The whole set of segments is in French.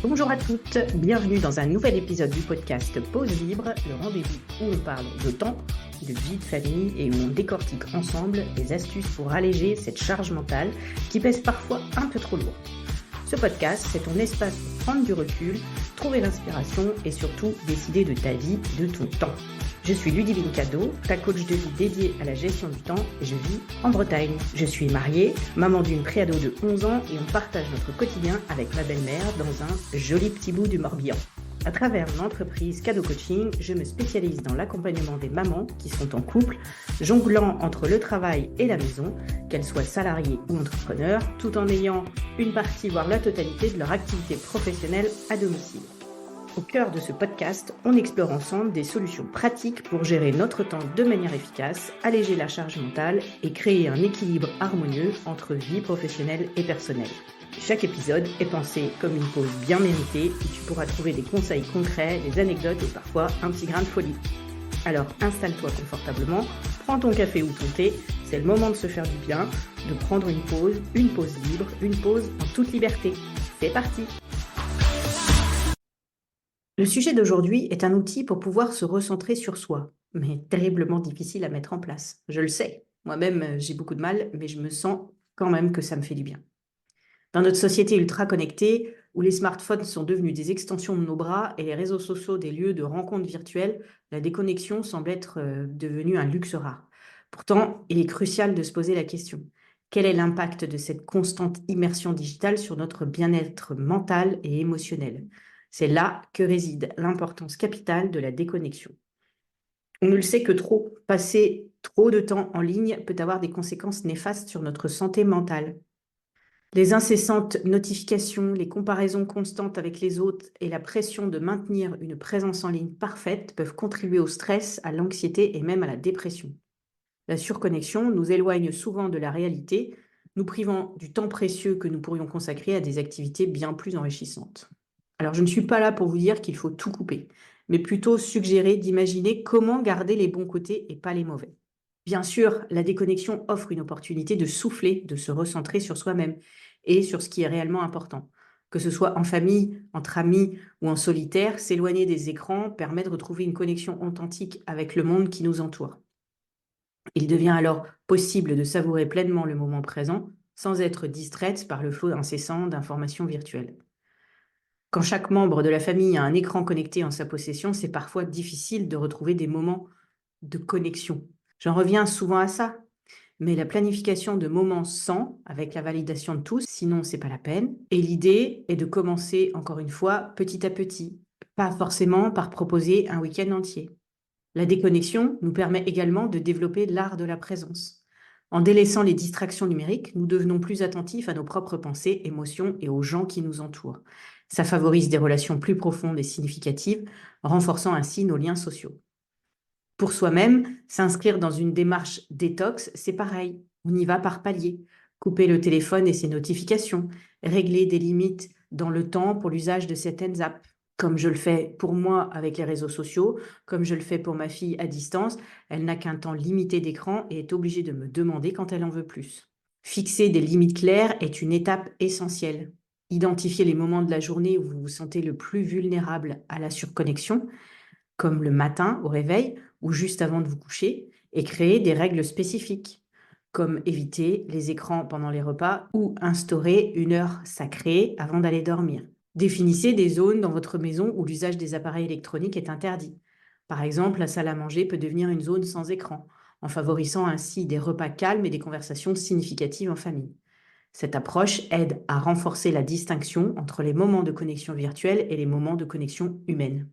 Bonjour à toutes, bienvenue dans un nouvel épisode du podcast Pause Libre, le rendez-vous où on parle de temps, de vie de famille et où on décortique ensemble des astuces pour alléger cette charge mentale qui pèse parfois un peu trop lourd. Ce podcast, c'est ton espace pour prendre du recul, trouver l'inspiration et surtout décider de ta vie, de ton temps. Je suis Ludivine Cadeau, ta coach de vie dédiée à la gestion du temps et je vis en Bretagne. Je suis mariée, maman d'une préado de 11 ans et on partage notre quotidien avec ma belle-mère dans un joli petit bout du Morbihan. À travers mon entreprise Cadeau Coaching, je me spécialise dans l'accompagnement des mamans qui sont en couple, jonglant entre le travail et la maison, qu'elles soient salariées ou entrepreneurs, tout en ayant une partie, voire la totalité de leur activité professionnelle à domicile. Au cœur de ce podcast, on explore ensemble des solutions pratiques pour gérer notre temps de manière efficace, alléger la charge mentale et créer un équilibre harmonieux entre vie professionnelle et personnelle. Chaque épisode est pensé comme une pause bien méritée où tu pourras trouver des conseils concrets, des anecdotes et parfois un petit grain de folie. Alors installe-toi confortablement, prends ton café ou ton thé, c'est le moment de se faire du bien, de prendre une pause libre, une pause en toute liberté. C'est parti! Le sujet d'aujourd'hui est un outil pour pouvoir se recentrer sur soi, mais terriblement difficile à mettre en place. Je le sais, moi-même j'ai beaucoup de mal, mais je me sens quand même que ça me fait du bien. Dans notre société ultra connectée, où les smartphones sont devenus des extensions de nos bras et les réseaux sociaux des lieux de rencontres virtuelles, la déconnexion semble être devenue un luxe rare. Pourtant, il est crucial de se poser la question. Quel est l'impact de cette constante immersion digitale sur notre bien-être mental et émotionnel ? C'est là que réside l'importance capitale de la déconnexion. On ne le sait que trop, passer trop de temps en ligne peut avoir des conséquences néfastes sur notre santé mentale. Les incessantes notifications, les comparaisons constantes avec les autres et la pression de maintenir une présence en ligne parfaite peuvent contribuer au stress, à l'anxiété et même à la dépression. La surconnexion nous éloigne souvent de la réalité, nous privant du temps précieux que nous pourrions consacrer à des activités bien plus enrichissantes. Alors, je ne suis pas là pour vous dire qu'il faut tout couper, mais plutôt suggérer d'imaginer comment garder les bons côtés et pas les mauvais. Bien sûr, la déconnexion offre une opportunité de souffler, de se recentrer sur soi-même et sur ce qui est réellement important. Que ce soit en famille, entre amis ou en solitaire, s'éloigner des écrans permet de retrouver une connexion authentique avec le monde qui nous entoure. Il devient alors possible de savourer pleinement le moment présent sans être distraite par le flot incessant d'informations virtuelles. Quand chaque membre de la famille a un écran connecté en sa possession, c'est parfois difficile de retrouver des moments de connexion. J'en reviens souvent à ça, mais la planification de moments sans, avec la validation de tous, sinon c'est pas la peine. Et l'idée est de commencer, encore une fois, petit à petit, pas forcément par proposer un week-end entier. La déconnexion nous permet également de développer l'art de la présence. En délaissant les distractions numériques, nous devenons plus attentifs à nos propres pensées, émotions et aux gens qui nous entourent. Ça favorise des relations plus profondes et significatives, renforçant ainsi nos liens sociaux. Pour soi-même, s'inscrire dans une démarche détox, c'est pareil. On y va par paliers. Couper le téléphone et ses notifications, régler des limites dans le temps pour l'usage de certaines apps, comme je le fais pour moi avec les réseaux sociaux, comme je le fais pour ma fille à distance. Elle n'a qu'un temps limité d'écran et est obligée de me demander quand elle en veut plus. Fixer des limites claires est une étape essentielle. Identifier les moments de la journée où vous vous sentez le plus vulnérable à la surconnexion, comme le matin au réveil ou juste avant de vous coucher, et créer des règles spécifiques, comme éviter les écrans pendant les repas ou instaurer une heure sacrée avant d'aller dormir. Définissez des zones dans votre maison où l'usage des appareils électroniques est interdit. Par exemple, la salle à manger peut devenir une zone sans écran, en favorisant ainsi des repas calmes et des conversations significatives en famille. Cette approche aide à renforcer la distinction entre les moments de connexion virtuelle et les moments de connexion humaine.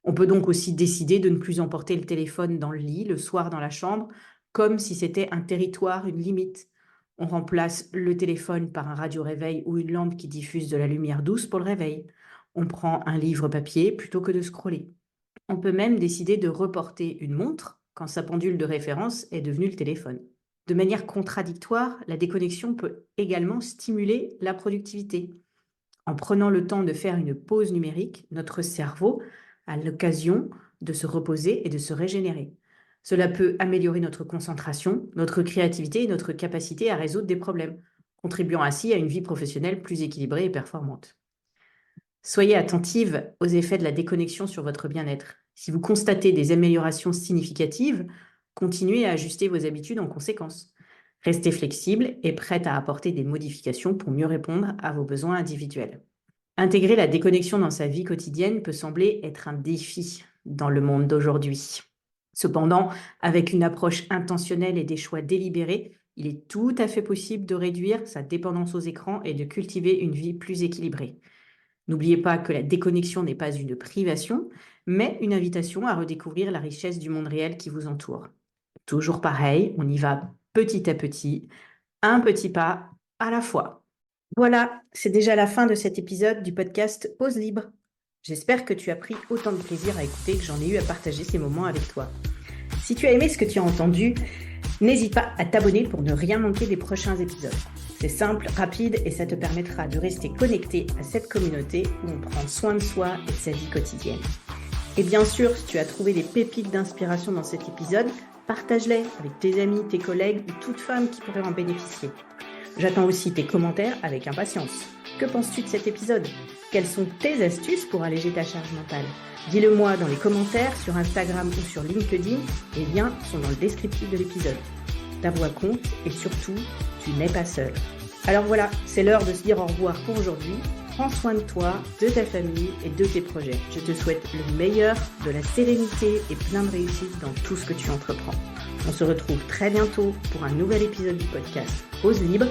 On peut donc aussi décider de ne plus emporter le téléphone dans le lit, le soir dans la chambre, comme si c'était un territoire, une limite. On remplace le téléphone par un radio-réveil ou une lampe qui diffuse de la lumière douce pour le réveil. On prend un livre papier plutôt que de scroller. On peut même décider de reporter une montre quand sa pendule de référence est devenue le téléphone. De manière contradictoire, la déconnexion peut également stimuler la productivité. En prenant le temps de faire une pause numérique, notre cerveau a l'occasion de se reposer et de se régénérer. Cela peut améliorer notre concentration, notre créativité et notre capacité à résoudre des problèmes. contribuant ainsi à une vie professionnelle plus équilibrée et performante. Soyez attentive aux effets de la déconnexion sur votre bien-être. Si vous constatez des améliorations significatives, continuez à ajuster vos habitudes en conséquence. Restez flexible et prête à apporter des modifications pour mieux répondre à vos besoins individuels. Intégrer la déconnexion dans sa vie quotidienne peut sembler être un défi dans le monde d'aujourd'hui. Cependant, avec une approche intentionnelle et des choix délibérés, il est tout à fait possible de réduire sa dépendance aux écrans et de cultiver une vie plus équilibrée. N'oubliez pas que la déconnexion n'est pas une privation, mais une invitation à redécouvrir la richesse du monde réel qui vous entoure. Toujours pareil, on y va petit à petit, un petit pas à la fois. Voilà, c'est déjà la fin de cet épisode du podcast Pause Libre. J'espère que tu as pris autant de plaisir à écouter que j'en ai eu à partager ces moments avec toi. Si tu as aimé ce que tu as entendu, n'hésite pas à t'abonner pour ne rien manquer des prochains épisodes. C'est simple, rapide et ça te permettra de rester connecté à cette communauté où on prend soin de soi et de sa vie quotidienne. Et bien sûr, si tu as trouvé des pépites d'inspiration dans cet épisode, partage-les avec tes amis, tes collègues ou toute femme qui pourrait en bénéficier. J'attends aussi tes commentaires avec impatience. Que penses-tu de cet épisode ? Quelles sont tes astuces pour alléger ta charge mentale ? Dis-le-moi dans les commentaires sur Instagram ou sur LinkedIn. Les liens sont dans le descriptif de l'épisode. Ta voix compte et surtout, tu n'es pas seul. Alors voilà, c'est l'heure de se dire au revoir pour aujourd'hui. Prends soin de toi, de ta famille et de tes projets. Je te souhaite le meilleur, de la sérénité et plein de réussite dans tout ce que tu entreprends. On se retrouve très bientôt pour un nouvel épisode du podcast Pause Libre.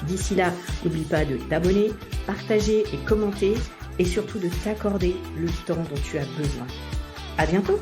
D'ici là, n'oublie pas de t'abonner, partager et commenter et surtout de t'accorder le temps dont tu as besoin. À bientôt!